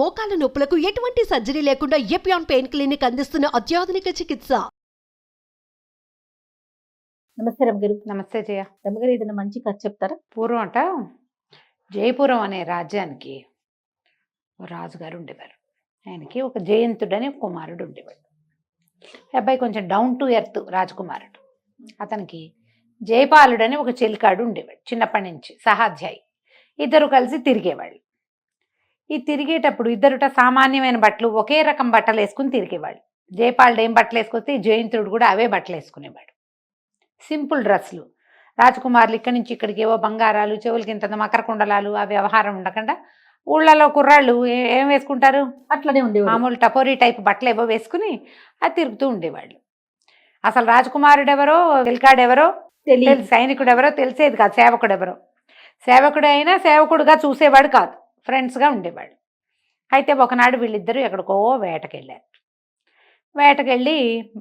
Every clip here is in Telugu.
మోకాల నొప్పులకు ఎటువంటి సర్జరీ లేకుండా ఎపియాన్ పెయిన్ క్లినిక్ అందిస్తున్న అత్యాధునిక చికిత్స. నమస్తే రమగారు. నమస్తే జయ. రమగారు, ఏదైనా మంచి కథ చెప్తారా? పూర్వం అట జయపురం అనే రాజ్యానికి ఓ రాజుగారు ఉండేవారు. ఆయనకి ఒక జయంతుడని ఒక కుమారుడు ఉండేవాడు. అబ్బాయి కొంచెం డౌన్ టు ఎర్త్ రాజకుమారుడు. అతనికి జయపాలుడని ఒక చెలికాడు ఉండేవాడు. చిన్నప్పటి నుంచి సహాధ్యాయి. ఇద్దరు కలిసి తిరిగేవాళ్ళు. ఈ తిరిగేటప్పుడు ఇద్దరుట సామాన్యమైన బట్టలు, ఒకే రకం బట్టలు వేసుకుని తిరిగేవాళ్ళు. జయపాలుడు ఏం బట్టలు వేసుకొస్తే జయంతుడు కూడా అవే బట్టలు వేసుకునేవాడు. సింపుల్ డ్రెస్సులు. రాజకుమారులు ఇక్కడి నుంచి ఇక్కడికి ఏవో బంగారాలు, చెవులకి ఇంత మకర కుండలాలు, ఆ వ్యవహారం ఉండకుండా ఊళ్ళలో కుర్రాళ్ళు ఏం వేసుకుంటారు, అట్లనే ఉండేవాడు. మామూలు టపోరీ టైప్ బట్టలు ఏవో వేసుకుని అది తిరుగుతూ ఉండేవాళ్ళు. అసలు రాజకుమారుడు ఎవరో, చెలికాడెవరో తెలియదు, సైనికుడు ఎవరో తెలిసేది కాదు, సేవకుడు ఎవరో. సేవకుడు అయినా సేవకుడుగా చూసేవాడు కాదు, ఫ్రెండ్స్గా ఉండేవాడు. అయితే ఒకనాడు వీళ్ళిద్దరూ ఎక్కడికో వేటకెళ్ళారు. వేటకెళ్ళి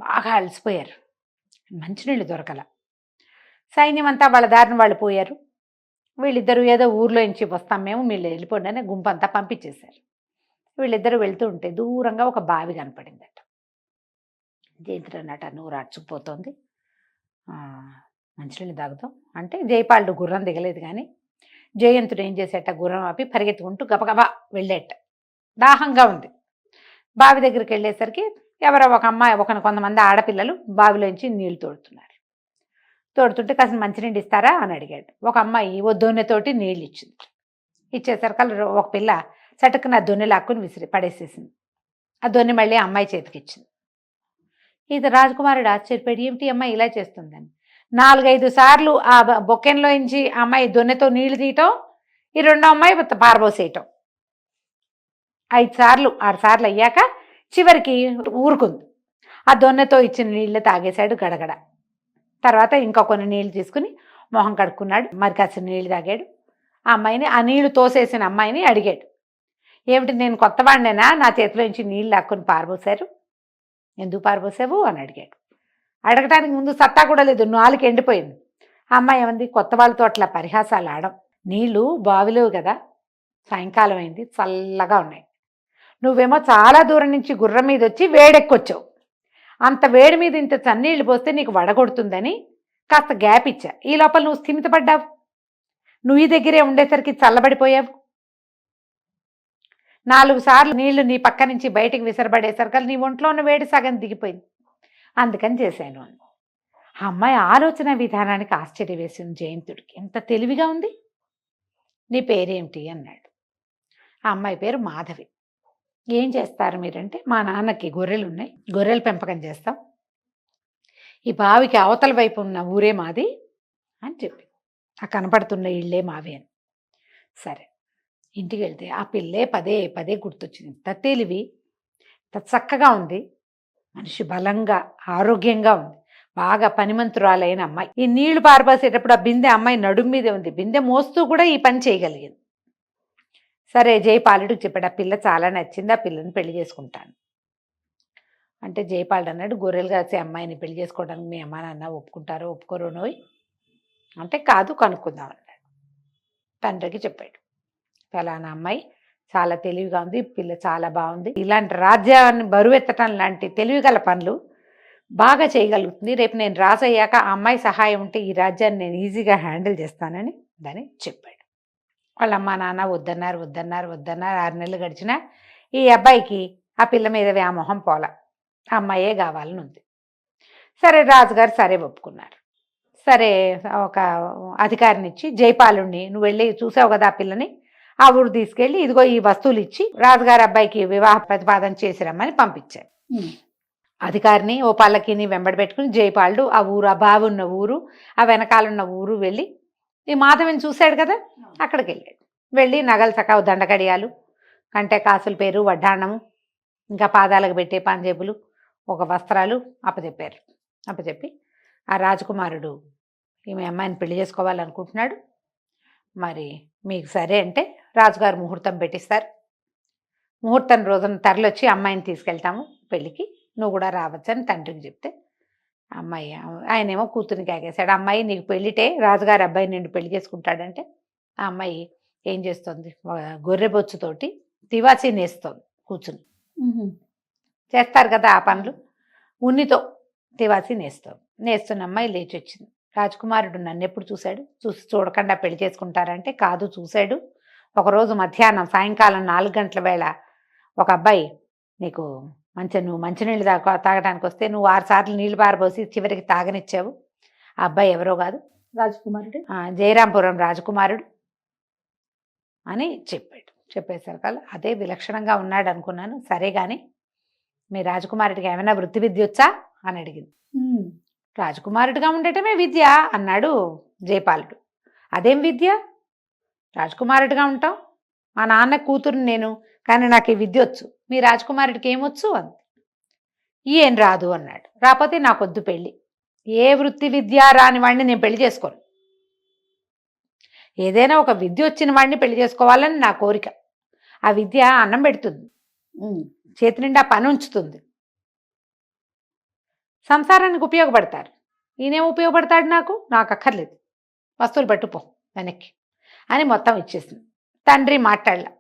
బాగా అలసిపోయారు. మంచినీళ్ళు దొరకల. సైన్యం అంతా వాళ్ళ దారిని వాళ్ళు పోయారు. వీళ్ళిద్దరూ ఏదో ఊర్లో నుంచి వస్తాం మేము, మీరు వెళ్ళిపోండి అని గుంపంతా పంపించేశారు. వీళ్ళిద్దరూ వెళ్తూ ఉంటే దూరంగా ఒక బావి కనపడిందట. జయంతుడు అన్నట, నూరు అర్చుకుపోతుంది, మంచినీళ్ళు తాగుతాం అంటే జయపాలుడు గుర్రం దిగలేదు. కానీ జయంతుడు ఏం చేసేట, గుర్రం ఆపి పరిగెత్తుకుంటూ గబగబా వెళ్ళేట. దాహంగా ఉంది. బావి దగ్గరికి వెళ్ళేసరికి ఎవరో ఒక అమ్మాయి, కొంతమంది ఆడపిల్లలు బావిలోంచి నీళ్లు తోడుతున్నారు. తోడుతుంటే కాసిన మంచినీళ్ళు ఇస్తారా అని అడిగాడు. ఒక అమ్మాయి ఓ దొన్నెతోటి నీళ్ళు ఇచ్చింది. ఇచ్చేసరికి ఒక పిల్ల చటుకున ఆ దొన్నె లాక్కుని విసిరి పడేసేసింది. ఆ దొన్నె మళ్ళీ అమ్మాయి చేతికి ఇచ్చింది. ఇది రాజకుమారుడు ఆశ్చర్యపోయి, ఏమిటి అమ్మాయి ఇలా చేస్తుందని 4-5 సార్లు ఆ బొక్కెన్లో నుంచి అమ్మాయి దొన్నెతో నీళ్లు తీయటం, ఈ రెండో అమ్మాయి పారబోసేయటం. 5 సార్లు 6 సార్లు అయ్యాక చివరికి ఊరుకుంది. ఆ దొన్నెతో ఇచ్చిన నీళ్ళు తాగేశాడు గడగడ. తర్వాత ఇంకా కొన్ని నీళ్లు తీసుకుని మొహం కడుక్కున్నాడు. మరి కాసిన నీళ్ళు తాగాడు. ఆ అమ్మాయిని, ఆ నీళ్లు తోసేసిన అమ్మాయిని అడిగాడు, ఏమిటి నేను కొత్తవాడినేనా, నా చేతిలో నుంచి నీళ్ళు లాక్కుని పారబోసారు, ఎందుకు పారబోసావు అని అడిగాడు. అడగటానికి ముందు సత్తా కూడా లేదు, నాలుగు ఎండిపోయింది. ఆ అమ్మాయి ఏమంది, కొత్త వాళ్ళతో అట్లా పరిహాసాలు ఆడం, నీళ్లు బావిలేవు కదా, సాయంకాలం అయింది, చల్లగా ఉన్నాయి, నువ్వేమో చాలా దూరం నుంచి గుర్రం మీద వచ్చి వేడెక్కొచ్చావు, అంత వేడి మీద ఇంత చన్నీళ్ళు పోస్తే నీకు వడగొడుతుందని కాస్త గ్యాప్ ఇచ్చా, ఈ లోపల నువ్వు స్థిమితపడ్డావు, నువ్వు ఈ దగ్గరే ఉండేసరికి చల్లబడిపోయావు, 4 సార్లు నీళ్లు నీ పక్క నుంచి బయటికి విసరబడేసరికి నీ ఒంట్లో ఉన్న వేడి సగం దిగిపోయింది, అందుకని చేశాను అని. ఆ అమ్మాయి ఆలోచన విధానానికి ఆశ్చర్య వేసింది జయంతుడికి. ఎంత తెలివిగా ఉంది. నీ పేరేమిటి అన్నాడు. ఆ అమ్మాయి పేరు మాధవి. ఏం చేస్తారు మీరంటే, మా నాన్నకి గొర్రెలు ఉన్నాయి, గొర్రెల పెంపకం చేస్తాం, ఈ బావికి అవతల వైపు ఉన్న ఊరే మాది అని చెప్పి, ఆ కనపడుతున్న ఇళ్ళే మావి అని. సరే, ఇంటికి వెళ్తే ఆ పిల్లే పదే పదే గుర్తొచ్చింది. ఇంత తెలివి, ఇంత చక్కగా ఉంది, మనిషి బలంగా ఆరోగ్యంగా ఉంది, బాగా పనిమంతురాలైన అమ్మాయి. ఈ నీళ్లు పారబోసేటప్పుడు ఆ బిందె అమ్మాయి నడుము మీదే ఉంది, బిందె మోస్తూ కూడా ఈ పని చేయగలిగింది. సరే, జయపాలుడికి చెప్పాడు, ఆ పిల్ల చాలా నచ్చింది, ఆ పిల్లని పెళ్లి చేసుకుంటాను అంటే జయపాలుడు అన్నాడు, గొర్రెలు కాసే అమ్మాయిని పెళ్లి చేసుకోవడానికి మీ అమ్మ నాన్న ఒప్పుకుంటారో ఒప్పుకోరో నోయ్ అంటే, కాదు కనుక్కుందాం అన్నాడు. తండ్రికి చెప్పాడు, ఫలానా అమ్మాయి చాలా తెలివిగా ఉంది, పిల్ల చాలా బాగుంది, ఇలాంటి రాజ్యాన్ని బరువెత్తటం లాంటి తెలివిగల పనులు బాగా చేయగలుగుతుంది, రేపు నేను రాజు అయ్యాక ఆ అమ్మాయి సహాయం ఉంటే ఈ రాజ్యాన్ని నేను ఈజీగా హ్యాండిల్ చేస్తానని దాన్ని చెప్పాడు. వాళ్ళ అమ్మ నాన్న వద్దన్నారు 6 నెలలు గడిచినా ఈ అబ్బాయికి ఆ పిల్ల మీద వ్యామోహం పోల, ఆ అమ్మాయే కావాలని ఉంది. సరే, రాజుగారు సరే ఒప్పుకున్నారు. సరే, ఒక అధికారిని ఇచ్చి, జయపాలుడిని, నువ్వు వెళ్ళి చూసావు కదా ఆ పిల్లని, ఆ ఊరు తీసుకెళ్ళి ఇదిగో ఈ వస్తువులు ఇచ్చి రాజుగారి అబ్బాయికి వివాహ ప్రతిపాదన చేసిరమ్మని పంపించారు. అధికారిని ఓ పల్లకిని వెంబడి పెట్టుకుని జయపాలుడు ఆ ఊరు, ఆ బావి ఉన్న ఊరు, ఆ వెనకాలన్న ఊరు వెళ్ళి, ఈ మాధవిని చూశాడు కదా, అక్కడికి వెళ్ళాడు. వెళ్ళి నగలు సకావు, దండకడియాలు, కంటే కాసుల పేరు, వడ్డాణము, ఇంకా పాదాలకు పెట్టే పంజేబులు, ఒక వస్త్రాలు అప్పచెప్పారు. అప్పచెప్పి, ఆ రాజకుమారుడు ఈమె అమ్మాయిని పెళ్లి చేసుకోవాలనుకుంటున్నాడు, మరి మీకు సరే అంటే రాజుగారు ముహూర్తం పెట్టిస్తారు, ముహూర్తం రోజున తరలొచ్చి అమ్మాయిని తీసుకెళ్తాము పెళ్ళికి, నువ్వు కూడా రావచ్చని తండ్రికి చెప్తే, అమ్మాయి, ఆయనేమో కూతురికి ఆగేశాడు, అమ్మాయి నీకు పెళ్ళిటే రాజుగారి అబ్బాయి నిన్ను పెళ్లి చేసుకుంటాడంటే, ఆ అమ్మాయి ఏం చేస్తుంది, గొర్రె బొచ్చుతోటి తివాచి నేస్తోంది కూర్చుని. చేస్తారు కదా ఆ పనులు. ఉన్నితో తివాచి నేస్తున్న అమ్మాయి లేచి వచ్చింది. రాజకుమారుడు నన్ను ఎప్పుడు చూశాడు? చూడకుండా పెళ్లి చేసుకుంటారంటే కాదు, చూశాడు. ఒకరోజు మధ్యాహ్నం సాయంకాలం 4 గంటల వేళ ఒక అబ్బాయి నీకు నువ్వు మంచినీళ్ళు తాగడానికి వస్తే నువ్వు 6 సార్లు నీళ్లు పారబోసి చివరికి తాగనిచ్చావు. ఆ అబ్బాయి ఎవరో కాదు, రాజకుమారుడు జయరాంపురం రాజకుమారుడు అని చెప్పాడు. చెప్పేసరికి అదే విలక్షణంగా ఉన్నాడు అనుకున్నాను. సరే గాని మీ రాజకుమారుడికి ఏమైనా వృత్తి విద్య వచ్చా అని అడిగింది. రాజకుమారుడిగా ఉండటమే విద్య అన్నాడు జయపాలుడు. అదేం విద్య? రాజకుమారుడిగా ఉంటాం, మా నాన్న కూతురు నేను, కానీ నాకు ఈ విద్య వచ్చు. మీ రాజకుమారుడికి ఏమొచ్చు అంది. ఏం రాదు అన్నాడు. రాకపోతే నాకొద్దు పెళ్ళి. ఏ వృత్తి విద్య రాని వాడిని నేను పెళ్లి చేసుకోను. ఏదైనా ఒక విద్య వచ్చిన వాడిని పెళ్లి చేసుకోవాలని నా కోరిక. ఆ విద్య అన్నం పెడుతుంది, చేతి నిండా పని ఉంచుతుంది, సంసారానికి ఉపయోగపడతారు. ఈయనేం ఉపయోగపడతాడు? నాకు అక్కర్లేదు, వస్తువులు పట్టుపో వెనక్కి అని మొత్తం ఇచ్చేసింది. తండ్రి మాట్లాడలా.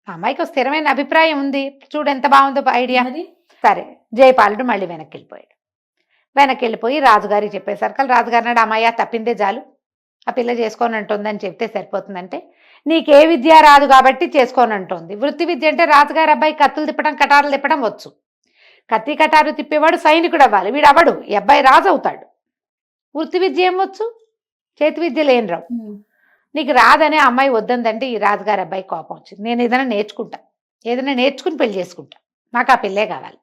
అమ్మాయికి స్థిరమైన అభిప్రాయం ఉంది, చూడు ఎంత బాగుందో ఐడియా. సరే, జయపాలుడు మళ్ళీ వెనక్కి వెళ్ళిపోయి రాజుగారికి చెప్పేసరికి రాజుగారు నాడు అమ్మాయి తప్పిందే చాలు, ఆ పిల్ల చేసుకోనంటుందని చెప్తే సరిపోతుందంటే, నీకే విద్య రాదు కాబట్టి చేసుకోనంటుంది. వృత్తి విద్య అంటే రాజుగారి అబ్బాయి కత్తులు తిప్పడం కటారులు తిప్పడం వచ్చు. కత్తి కటారు తిప్పేవాడు సైనికుడు అవ్వాలి, వీడు అవ్వడు, ఈ అబ్బాయి రాజు అవుతాడు. వృత్తి విద్య ఏం వచ్చు? చేతి విద్య లేని రావు. నీకు రాదనే అమ్మాయి వద్దందంటే ఈ రాజుగారి అబ్బాయి కోపం వచ్చింది. నేను ఏదైనా నేర్చుకుని పెళ్లి చేసుకుంటా, నాకు ఆ పిల్లే కావాలి.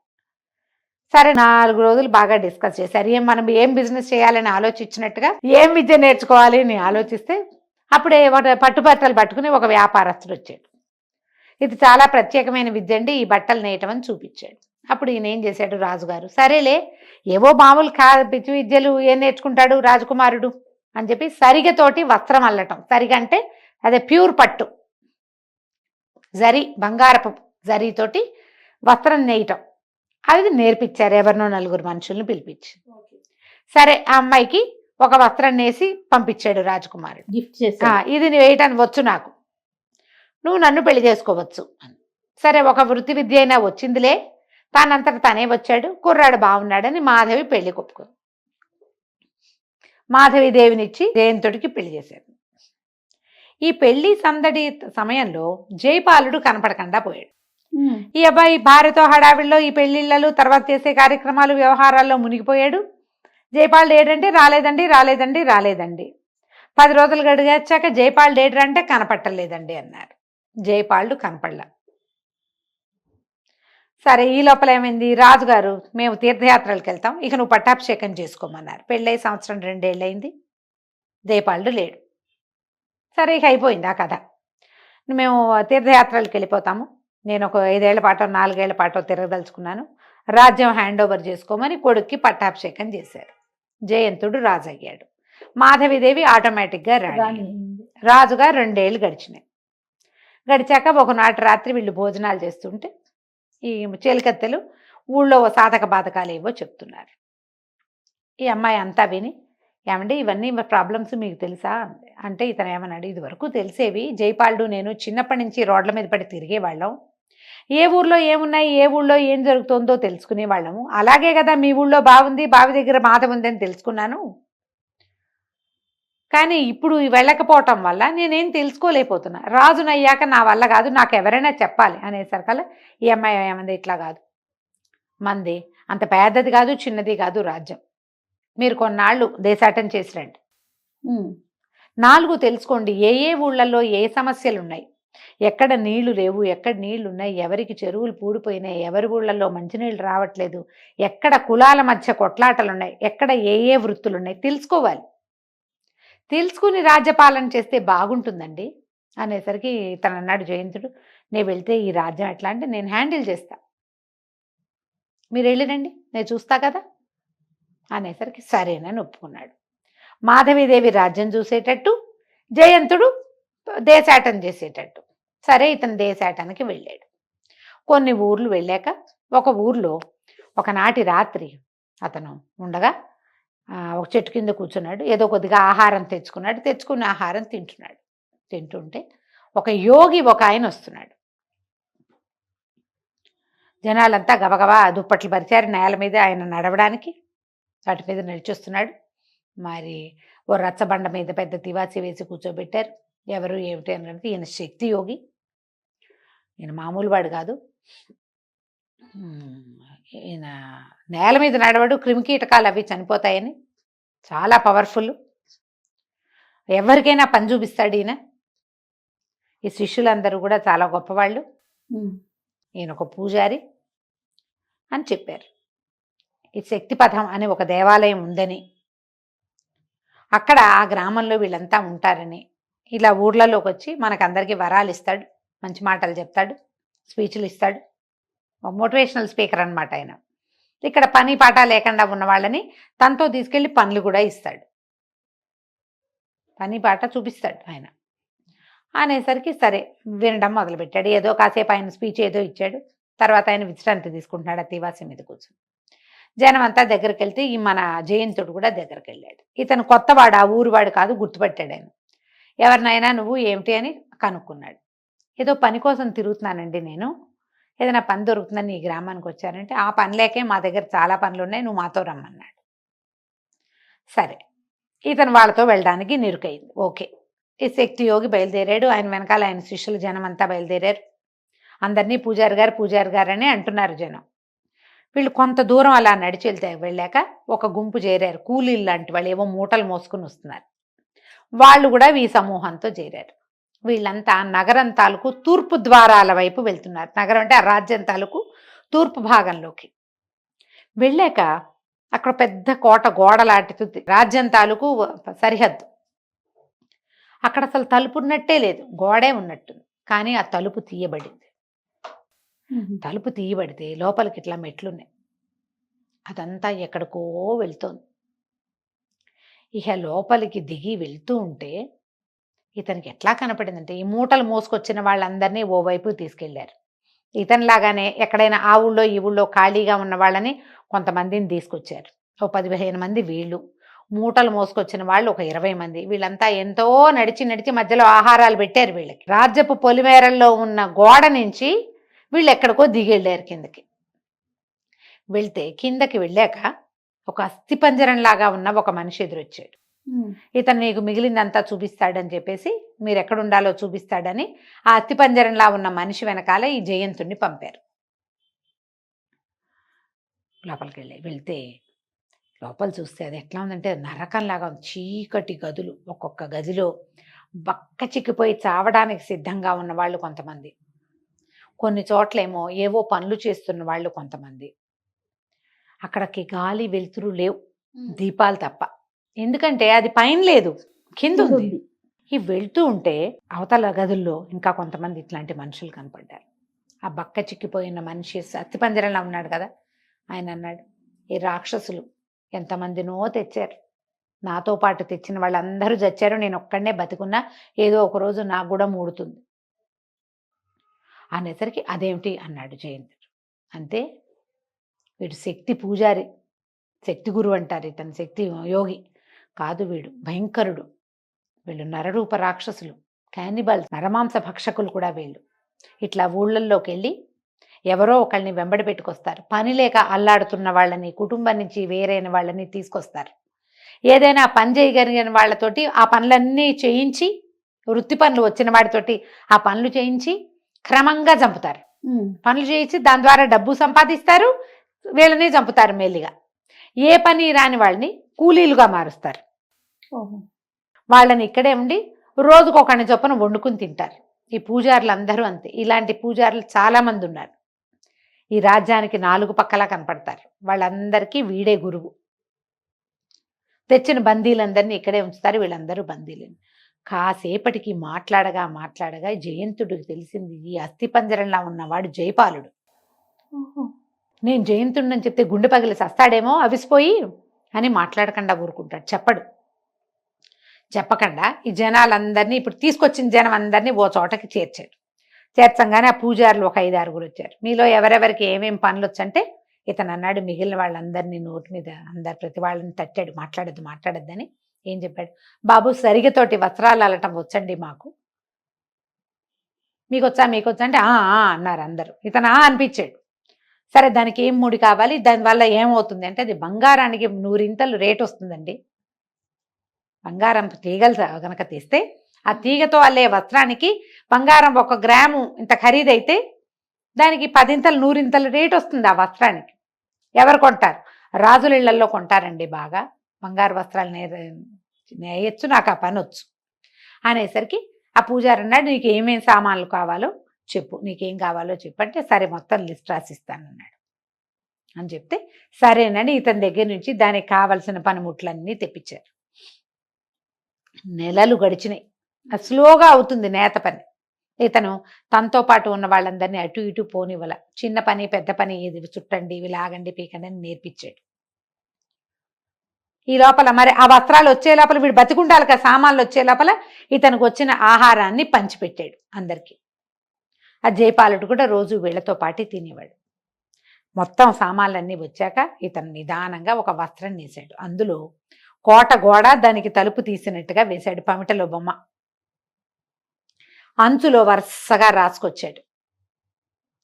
సరే, 4 రోజులు బాగా డిస్కస్ చేశారు. మనం ఏం బిజినెస్ చేయాలని ఆలోచించినట్టుగా ఏం విద్య నేర్చుకోవాలి అని ఆలోచిస్తే అప్పుడే పట్టుబట్టలు పట్టుకుని ఒక వ్యాపారస్తుడు వచ్చాడు. ఇది చాలా ప్రత్యేకమైన విద్య అండి, ఈ బట్టలు నేయటం అని చూపించాడు. అప్పుడు ఈయన ఏం చేశాడు రాజుగారు, సరేలే ఏవో మామూలు పిచ్చి విద్యలు ఏం నేర్చుకుంటాడు రాజకుమారుడు అని చెప్పి సరిగతోటి వస్త్రం అల్లటం. సరిగ అంటే అదే ప్యూర్ పట్టు, జరీ, బంగారపు జరీతోటి వస్త్రం నేయటం, అది నేర్పించారు. ఎవరినో 4 మనుషుల్ని పిలిపించి. సరే, ఆ అమ్మాయికి ఒక వస్త్రం నేసి పంపించాడు రాజకుమారుడు. గిఫ్ట్ చేసి, ఇది వేయటానికి వచ్చు నాకు, నువ్వు నన్ను పెళ్లి చేసుకోవచ్చు. సరే, ఒక వృత్తి విద్య అయినా వచ్చిందిలే, తానంతట తనే వచ్చాడు, కుర్రాడు బాగున్నాడని మాధవి పెళ్లి కొప్పుకుంది. మాధవీదేవినిచ్చి జయంతుడికి పెళ్లి చేశాడు. ఈ పెళ్లి సందడి సమయంలో జయపాలుడు కనపడకుండా పోయాడు. ఈ అబ్బాయి భార్యతో హడావిడిలో ఈ పెళ్లిళ్ళలు తర్వాత చేసే కార్యక్రమాలు వ్యవహారాల్లో మునిగిపోయాడు. జయపాలుడు ఏడంటే రాలేదండి. 10 రోజులు గడిగాక జయపాలుడు ఏడంటే కనపట్టలేదండి అన్నారు. జయపాలుడు కనపడలా. సరే, ఈ లోపల ఏమైంది, రాజుగారు మేము తీర్థయాత్రలకు వెళ్తాం, ఇక నువ్వు పట్టాభిషేకం చేసుకోమన్నారు. పెళ్ళై 1 సంవత్సరం 2 ఏళ్ళు అయింది, జయపాలుడు లేడు. సరే, ఇక అయిపోయింది ఆ కథ. మేము తీర్థయాత్రలకు వెళ్ళిపోతాము, నేను ఒక 5 ఏళ్ల పాటో 4 ఏళ్ల పాటో తిరగదలుచుకున్నాను, రాజ్యం హ్యాండ్ ఓవర్ చేసుకోమని కొడుక్కి పట్టాభిషేకం చేశారు. జయంతుడు రాజు అయ్యాడు. మాధవీదేవి ఆటోమేటిక్గా రాణి. రాజుగా 2 ఏళ్ళు గడిచాక ఒకనాటి రాత్రి వీళ్ళు భోజనాలు చేస్తుంటే ఈ చేలికత్తెలు ఊళ్ళో సాధక బాధకాలు ఏవో చెప్తున్నారు. ఈ అమ్మాయి అంతా విని, ఏమంటే ఇవన్నీ ప్రాబ్లమ్స్ మీకు తెలుసా అంటే ఇతను ఏమన్నాడు, ఇది వరకు తెలిసేవి, జయపాలుడు నేను చిన్నప్పటి నుంచి రోడ్ల మీద పడి తిరిగేవాళ్ళం, ఏ ఊర్లో ఏమున్నాయి, ఏ ఊళ్ళో ఏం జరుగుతుందో తెలుసుకునేవాళ్ళము. అలాగే కదా మీ ఊళ్ళో బాగుంది, బావి దగ్గర మాధవ ఉందని తెలుసుకున్నాను, కానీ ఇప్పుడు వెళ్ళకపోవటం వల్ల నేనేం తెలుసుకోలేకపోతున్నా. రాజునయ్యాక నా వల్ల కాదు, నాకు ఎవరైనా చెప్పాలి అనేసరికల్లా ఈ అమ్మాయి ఏమంది, ఇట్లా కాదు, మంది అంత పెద్దది కాదు చిన్నది కాదు రాజ్యం, మీరు కొన్నాళ్ళు దేశాటం చేసి రండి, 4 తెలుసుకోండి ఏ ఏ ఊళ్ళల్లో ఏ సమస్యలు ఉన్నాయి, ఎక్కడ నీళ్లు లేవు, ఎక్కడ నీళ్లు ఉన్నాయి, ఎవరికి చెరువులు పూడిపోయినాయి, ఎవరి ఊళ్ళల్లో మంచినీళ్ళు రావట్లేదు, ఎక్కడ కులాల మధ్య కొట్లాటలు ఉన్నాయి, ఎక్కడ ఏ ఏ వృత్తులు ఉన్నాయి తెలుసుకోవాలి, తెలుసుకుని రాజ్యపాలన చేస్తే బాగుంటుందండి అనేసరికి తను అన్నాడు జయంతుడు, నేను వెళ్తే ఈ రాజ్యం ఎట్లా అంటే నేను హ్యాండిల్ చేస్తా, మీరు వెళ్ళిరండి నేను చూస్తా కదా అనేసరికి సరేనని ఒప్పుకున్నాడు. మాధవీదేవి రాజ్యం చూసేటట్టు, జయంతుడు దేశాటం చేసేటట్టు. సరే, ఇతను దేశాటానికి వెళ్ళాడు. కొన్ని ఊర్లు వెళ్ళాక ఒక ఊర్లో ఒకనాటి రాత్రి అతను ఉండగా ఒక చెట్టు కింద కూర్చున్నాడు, ఏదో కొద్దిగా ఆహారం తెచ్చుకున్న ఆహారం తింటుంటే ఒక యోగి ఒక ఆయన వస్తున్నాడు. జనాలంతా గబగబా దుప్పట్లు పరిచారు నేల మీద ఆయన నడవడానికి. వాటి మీద నడిచొస్తున్నాడు. మరి ఓ రచ్చబండ మీద పెద్ద తివాచి వేసి కూర్చోబెట్టారు. ఎవరు ఏమిటి అని అంటే ఈయన శక్తి యోగి, ఈయన మామూలు వాడు కాదు. ఈయన నేల మీద నడవడు, క్రిమికీటకాలు అవి చనిపోతాయని చాలా పవర్ఫుల్. ఎవరికైనా పని చూపిస్తాడు ఈయన. ఈ శిష్యులందరూ కూడా చాలా గొప్పవాళ్ళు. ఈయన ఒక పూజారి అని చెప్పారు. ఈ శక్తిపథం అనే ఒక దేవాలయం ఉందని, అక్కడ ఆ గ్రామంలో వీళ్ళంతా ఉంటారని, ఇలా ఊర్లలోకి వచ్చి మనకందరికీ వరాలు ఇస్తాడు, మంచి మాటలు చెప్తాడు, స్పీచ్లు ఇస్తాడు. మోటివేషనల్ స్పీకర్ అనమాట ఆయన. ఇక్కడ పని పాట లేకుండా ఉన్న వాళ్ళని తనతో తీసుకెళ్ళి పనులు కూడా ఇస్తాడు, పని పాట చూపిస్తాడు ఆయన. అనేసరికి సరే వినడం మొదలుపెట్టాడు. ఏదో కాసేపు ఆయన స్పీచ్ ఏదో ఇచ్చాడు. తర్వాత ఆయన విశ్రాంతి తీసుకుంటున్నాడు ఆ తివాసి మీద కూర్చొని. జనం అంతా దగ్గరికి వెళ్తే ఈ మన జయంతుడు కూడా దగ్గరికి వెళ్ళాడు. ఇతను కొత్తవాడు, ఆ ఊరువాడు కాదు, గుర్తుపట్టాడు ఆయన. ఎవరినైనా నువ్వు ఏమిటి అని కనుక్కున్నాడు. ఏదో పని కోసం తిరుగుతున్నానండి నేను, ఏదైనా పని దొరుకుతుందని ఈ గ్రామానికి వచ్చానంటే, ఆ పని లేకే మా దగ్గర చాలా పనులు ఉన్నాయి, నువ్వు మాతో రమ్మన్నాడు. సరే ఇతను వాళ్ళతో వెళ్ళడానికి నిరుకైంది. ఓకే, ఈ శక్తి యోగి బయలుదేరాడు. ఆయన వెనకాల ఆయన శిష్యులు జనం అంతా బయలుదేరారు. అందరినీ పూజారి గారు పూజారి గారు అని అంటున్నారు జనం. వీళ్ళు కొంత దూరం అలా నడిచి వెళ్ళాక ఒక గుంపు చేరారు, కూలీలు లాంటి వాళ్ళు, ఏవో మూటలు మోసుకుని వస్తున్నారు. వాళ్ళు కూడా ఈ సమూహంతో చేరారు. వీళ్ళంతా నగరం తాలూకు తూర్పు ద్వారాల వైపు వెళ్తున్నారు. నగరం అంటే ఆ రాజ్యం తాలూకు తూర్పు భాగంలోకి వెళ్ళాక అక్కడ పెద్ద కోట గోడలాంటిది రాజ్యం తాలూకు సరిహద్దు. అక్కడ అసలు తలుపు ఉన్నట్టే లేదు, గోడే ఉన్నట్టుంది. కానీ ఆ తలుపు తీయబడింది. తలుపు తీయబడితే లోపలికి ఇట్లా మెట్లున్నాయి. అదంతా ఎక్కడికో వెళ్తోంది. ఇక లోపలికి దిగి వెళ్తూ ఉంటే ఇతనికి ఎట్లా కనపడిందంటే, ఈ మూటలు మోసుకొచ్చిన వాళ్ళందరినీ ఓవైపు తీసుకెళ్లారు. ఇతనిలాగానే ఎక్కడైనా ఆ ఊళ్ళో ఈ ఊళ్ళో ఖాళీగా ఉన్న వాళ్ళని కొంతమందిని తీసుకొచ్చారు. ఓ 10-15 మంది వీళ్ళు, మూటలు మోసుకొచ్చిన వాళ్ళు ఒక 20 మంది. వీళ్ళంతా ఎంతో నడిచి మధ్యలో ఆహారాలు పెట్టారు వీళ్ళకి. రాజ్యపు పొలిమేరల్లో ఉన్న గోడ నుంచి వీళ్ళు ఎక్కడికో దిగెళ్ళారు కిందకి. వెళ్తే కిందకి వెళ్ళాక ఒక అస్థిపంజరంలాగా ఉన్న ఒక మనిషి ఎదురొచ్చాడు. ఇతను నీకు మిగిలిందంతా చూపిస్తాడని చెప్పేసి, మీరు ఎక్కడుండాలో చూపిస్తాడని ఆ అస్థిపంజరంలా ఉన్న మనిషి వెనకాల ఈ జయంతుణ్ణి పంపారు. లోపలికి వెళ్తే లోపల చూస్తే అది ఎట్లా ఉందంటే నరకంలాగా ఉంది. చీకటి గదులు, ఒక్కొక్క గదిలో బక్క చిక్కిపోయి చావడానికి సిద్ధంగా ఉన్న వాళ్ళు కొంతమంది, కొన్ని చోట్లేమో ఏవో పనులు చేస్తున్న వాళ్ళు కొంతమంది. అక్కడికి గాలి వెలుతురు లేవు, దీపాలు తప్ప. ఎందుకంటే అది పైన లేదు, కింద ఉంది. ఈ వెళ్తూ ఉంటే అవతల గదుల్లో ఇంకా కొంతమంది ఇట్లాంటి మనుషులు కనపడ్డారు. ఆ బక్క చిక్కిపోయిన మనిషి అస్థిపంజరంలో ఉన్నాడు కదా, ఆయన అన్నాడు, ఈ రాక్షసులు ఎంతమందినో తెచ్చారు, నాతో పాటు తెచ్చిన వాళ్ళందరూ చచ్చారు, నేను ఒక్కడనే బతికున్నా, ఏదో ఒక రోజు నాకు కూడా మూడుతుంది అనేసరికి అదేమిటి అన్నాడు జయంతుడు. అంతే, వీడు శక్తి పూజారి, శక్తి గురువు అంటారు ఇతను, శక్తి యోగి కాదు, వీడు భయంకరుడు. వీళ్ళు నరరూప రాక్షసులు, క్యానిబల్స్, నరమాంస భక్షకులు కూడా వీళ్ళు. ఇట్లా ఊళ్ళల్లోకి వెళ్ళి ఎవరో ఒకళ్ళని వెంబడి పెట్టుకొస్తారు. పని లేక అల్లాడుతున్న వాళ్ళని, కుటుంబం నుంచి వేరైన వాళ్ళని తీసుకొస్తారు. ఏదైనా పని చేయగలిగిన వాళ్ళతోటి ఆ పనులన్నీ చేయించి, వృత్తి పనులు వచ్చిన వాడితోటి ఆ పనులు చేయించి క్రమంగా చంపుతారు. పనులు చేయించి దాని ద్వారా డబ్బు సంపాదిస్తారు, వీళ్ళని చంపుతారు మెల్లిగా. ఏ పని రాని వాళ్ళని కూలీలుగా మారుస్తారు. వాళ్ళని ఇక్కడే ఉండి రోజుకొకరిని చొప్పున వండుకుని తింటారు. ఈ పూజారులు అందరూ అంతే. ఇలాంటి పూజారులు చాలా మంది ఉన్నారు. ఈ రాజ్యానికి 4 పక్కలా కనపడతారు. వాళ్ళందరికీ వీడే గురువు. తెచ్చిన బందీలందరినీ ఇక్కడే ఉంచుతారు. వీళ్ళందరూ బందీలు. కాసేపటికి మాట్లాడగా జయంతుడికి తెలిసింది, ఈ అస్థిపంజరంలా ఉన్నవాడు జయపాలుడు. నేను జయంతుడిని చెప్తే గుండె పగిలి సస్తాడేమో అవిసిపోయి అని మాట్లాడకుండా ఊరుకుంటాడు, చెప్పకుండా ఈ జనాలందరినీ, ఇప్పుడు తీసుకొచ్చిన జనం అందరినీ ఓ చోటకి చేర్చాడు. చేర్చంగానే ఆ పూజారులు ఒక 5-6 వచ్చారు. మీలో ఎవరెవరికి ఏమేం పనులు వచ్చంటే ఇతను అన్నాడు, మిగిలిన వాళ్ళందరినీ నోటి మీద ప్రతి వాళ్ళని తట్టాడు, మాట్లాడద్దని. ఏం చెప్పాడు, బాబు సరిగతోటి వస్త్రాలు అల్లటం వచ్చండి మాకు, మీకొచ్చా అంటే ఆ అన్నారు అందరూ. ఇతను అనిపించాడు. సరే దానికి ఏం ముడి కావాలి, దానివల్ల ఏమవుతుంది అంటే అది బంగారానికి 100 రేట్ వస్తుందండి. బంగారం తీగలు కనుక తీస్తే ఆ తీగతో అల్లే వస్త్రానికి బంగారం 1 గ్రాము ఇంత ఖరీదైతే దానికి 10 100 రేట్ వస్తుంది ఆ వస్త్రానికి. ఎవరు కొంటారు? రాజుల ఇళ్లలో కొంటారండి. బాగా బంగారు వస్త్రాలు నేయచ్చు, నాకు ఆ పని వచ్చు అనేసరికి ఆ పూజారి అన్నాడు, నీకు ఏమేం సామాన్లు కావాలో చెప్పు, నీకేం కావాలో చెప్పు అంటే సరే మొత్తం లిస్ట్ రాసిస్తానన్నాడు. అని చెప్తే సరేనని ఇతని దగ్గర నుంచి దానికి కావలసిన పనిముట్లన్నీ తెప్పించారు. నెలలు గడిచినాయి. స్లోగా అవుతుంది నేత పని. ఇతను తనతో పాటు ఉన్న వాళ్ళందరినీ అటు ఇటు పోనివ్వల. చిన్న పని పెద్ద పని, ఇది చుట్టండి, ఇవి లాగండి, పీకండి అని నేర్పించాడు. ఈ లోపల మరి ఆ వస్త్రాలు వచ్చే లోపల వీడు బతికుండాలి కదా, సామాన్లు వచ్చే లోపల ఇతనికి వచ్చిన ఆహారాన్ని పంచిపెట్టాడు అందరికీ. ఆ జయపాలుడు కూడా రోజు వీళ్లతో పాటు తినేవాడు. మొత్తం సామాన్లన్నీ వచ్చాక ఇతను నిదానంగా ఒక వస్త్రం నేసాడు. అందులో కోట గోడ దానికి తలుపు తీసినట్టుగా వేశాడు, పమిటలో బొమ్మ. అంచులో వరుసగా రాసుకొచ్చాడు.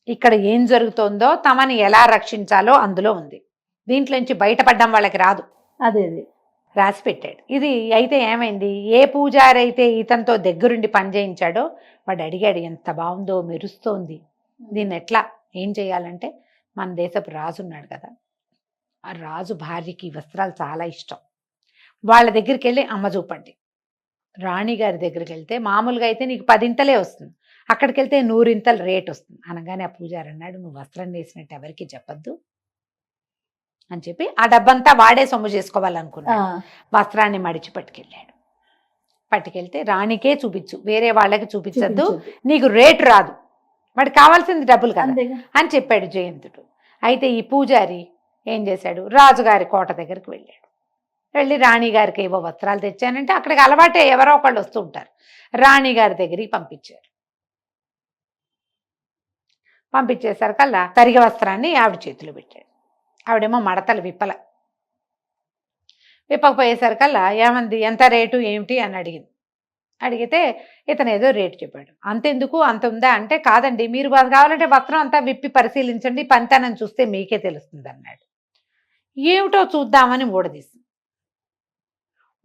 ఇక్కడ ఏం జరుగుతోందో, తమని ఎలా రక్షించాలో అందులో ఉంది. దీంట్లోంచి బయటపడ్డం వాళ్ళకి రాదు. అదే రాసి పెట్టాడు. ఇది అయితే ఏమైంది, ఏ పూజారి అయితే ఇతనితో దగ్గరుండి పనిచేయించాడో వాడు అడిగాడు, ఎంత బాగుందో, మెరుస్తోంది, దీన్ని ఎట్లా ఏం చేయాలంటే మన దేశపు రాజు ఉన్నాడు కదా, ఆ రాజు భార్యకి వస్త్రాలు చాలా ఇష్టం. వాళ్ళ దగ్గరికి వెళ్ళి అమ్మ చూపండి. రాణిగారి దగ్గరికి వెళ్తే మామూలుగా అయితే నీకు 10 వస్తుంది, అక్కడికి వెళ్తే 100 రేట్ వస్తుంది. అనగానే ఆ పూజారి అన్నాడు, నువ్వు వస్త్రం వేసినట్టు ఎవరికి చెప్పద్దు అని చెప్పి ఆ డబ్బంతా వాడే సొమ్ము చేసుకోవాలనుకున్నాడు. వస్త్రాన్ని మడిచి పట్టుకెళ్ళాడు. పట్టుకెళ్తే రాణికే చూపించు, వేరే వాళ్ళకి చూపించద్దు, నీకు రేటు రాదు, వాడికి కావాల్సింది డబ్బులు కదా అని చెప్పాడు జయంతుడు. అయితే ఈ పూజారి ఏం చేశాడు, రాజుగారి కోట దగ్గరికి వెళ్ళాడు. వెళ్ళి రాణిగారికి ఏవో వస్త్రాలు తెచ్చానంటే అక్కడికి అలవాటే, ఎవరో ఒకళ్ళు వస్తూ ఉంటారు. రాణిగారి దగ్గరికి పంపించారు. పంపించేసరికల్లా తరిగ వస్త్రాన్ని ఆవిడ చేతిలో పెట్టాడు. ఆవిడేమో మడతలు విప్పకపోయేసరికల్లా ఏమంది, ఎంత రేటు ఏమిటి అని అడిగింది. అడిగితే ఇతను ఏదో రేటు చెప్పాడు. అంతెందుకు, అంత ఉందా అంటే, కాదండి, మీరు కావాలంటే వస్త్రం అంతా విప్పి పరిశీలించండి, పంతానని చూస్తే మీకే తెలుస్తుంది అన్నాడు. ఏమిటో చూద్దామని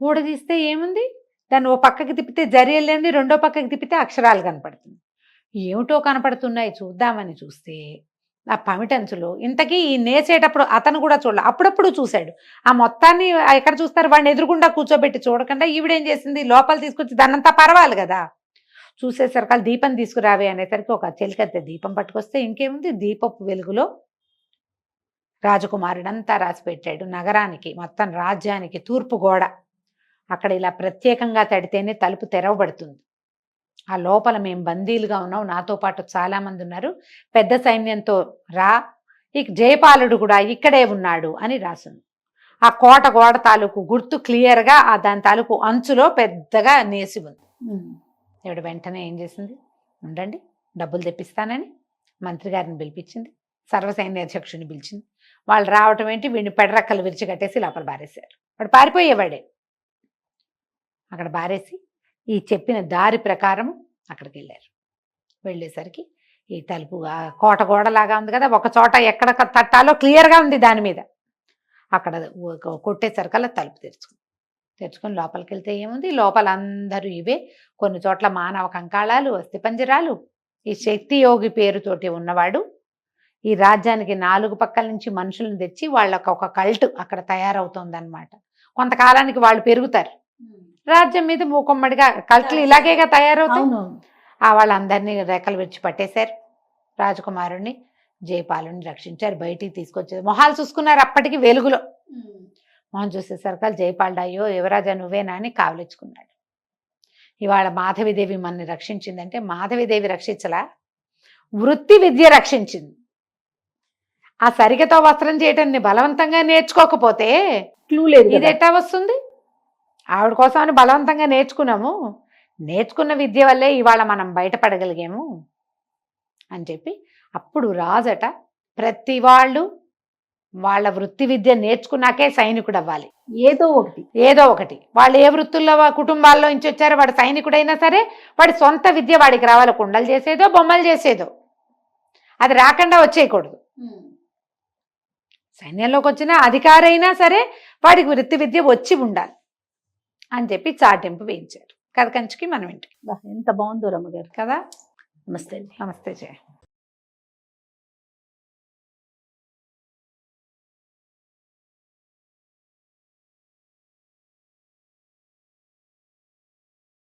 ఊడదీస్తే ఏముంది, దాన్ని ఓ పక్కకి తిప్పితే జరి వెళ్ళండి, రెండో పక్కకి తిప్పితే అక్షరాలు కనపడుతుంది. ఏమిటో కనపడుతున్నాయి, చూద్దామని చూస్తే ఆ పమిటంచులో ఇంతకీ ఈ నేసేటప్పుడు అతను కూడా చూడాలి, అప్పుడప్పుడు చూశాడు. ఆ మొత్తాన్ని ఎక్కడ చూస్తారు, వాడిని ఎదురుగుండా కూర్చోబెట్టి చూడకుండా ఈవిడేం చేసింది, లోపల తీసుకొచ్చి దాన్నంతా పర్వాలి కదా. చూసేసరికి దీపం తీసుకురావే అనేసరికి ఒక చెలికత్తె దీపం పట్టుకొస్తే ఇంకేముంది, దీపపు వెలుగులో రాజకుమారుడంతా రాసి పెట్టాడు. నగరానికి మొత్తం రాజ్యానికి తూర్పు గోడ అక్కడ ఇలా ప్రత్యేకంగా తడితేనే తలుపు తెరవబడుతుంది. ఆ లోపల మేము బందీలుగా ఉన్నాం, నాతో పాటు చాలామంది ఉన్నారు, పెద్ద సైన్యంతో రా, ఇక జయపాలుడు కూడా ఇక్కడే ఉన్నాడు అని రాసింది. ఆ కోట గోడ తాలూకు గుర్తు క్లియర్గా ఆ దాని తాలూకు అంచులో పెద్దగా నేసి ఉంది. ఈవిడ వెంటనే ఏం చేసింది, ఉండండి డబ్బులు తెప్పిస్తానని మంత్రి గారిని పిలిపించింది, సర్వసైన్యాధ్యక్షుడిని పిలిచింది. వాళ్ళు రావటం ఏంటి, వీడిని పెడరక్కలు విరిచి కట్టేసి లోపల బారేశారు. వాడు పారిపోయేవాడే. అక్కడ బారేసి ఈ చెప్పిన దారి ప్రకారం అక్కడికి వెళ్ళారు. వెళ్ళేసరికి ఈ తలుపు కోట గోడలాగా ఉంది కదా, ఒక చోట ఎక్కడ తట్టాలో క్లియర్గా ఉంది దాని మీద. అక్కడ కొట్టేసరికల్లా తలుపు తెరుచుకొని లోపలికి వెళ్తే ఏముంది, లోపల అందరూ ఇవే, కొన్ని చోట్ల మానవ కంకాళాలు, అస్థిపంజరాలు. ఈ శక్తి యోగి పేరుతోటి ఉన్నవాడు ఈ రాజ్యానికి 4 పక్కల నుంచి మనుషులను తెచ్చి వాళ్ళకి ఒక కల్ట్ అక్కడ తయారవుతోందన్నమాట. కొంతకాలానికి వాళ్ళు పెరుగుతారు, రాజ్యం మీద మూకొమ్మడిగా కల్ట్లు ఇలాగేగా తయారవుతాయి. ఆ వాళ్ళందరినీ రెక్కలు విడిచి పట్టేశారు. రాజకుమారుణ్ణి జయపాలుని రక్షించారు, బయటికి తీసుకొచ్చారు. మొహాలు చూసుకున్నారు అప్పటికి వెలుగులో. మొహం చూసేసరికి జయపాలుడు, అయ్యో యువరాజా నువ్వేనా అని కావలించుకున్నాడు. ఇవాళ మాధవిదేవి మనని రక్షించిందంటే మాధవిదేవి రక్షించలా, వృత్తి విద్య రక్షించింది. ఆ సరిగతో వస్త్రం చేయటాన్ని బలవంతంగా నేర్చుకోకపోతే క్లూ లేదు, ఇది ఎట్టా వస్తుంది. ఆవిడ కోసం అని బలవంతంగా నేర్చుకున్నాము, నేర్చుకున్న విద్య వల్లే ఇవాళ మనం బయటపడగలిగాము అని చెప్పి అప్పుడు రాజట ప్రతి వాళ్ళు వాళ్ళ వృత్తి విద్య నేర్చుకున్నాకే సైనికుడు అవ్వాలి. ఏదో ఒకటి వాళ్ళు ఏ వృత్తుల్లో కుటుంబాల్లో నుంచి వచ్చారో వాడు సైనికుడైనా సరే వాడి సొంత విద్య వాడికి రావాలి. కుండలు చేసేదో బొమ్మలు చేసేదో అది రాకుండా వచ్చేయకూడదు. సైన్యంలోకి వచ్చిన అధికారైనా సరే వాడికి వృత్తి విద్య వచ్చి ఉండాలి అని చెప్పి చాటింపు వేయించారు. కథ కంచికి మనం ఇంటికి. ఎంత బాగుందో రమ్మగారు. కదా. నమస్తే అండి. నమస్తే జయ.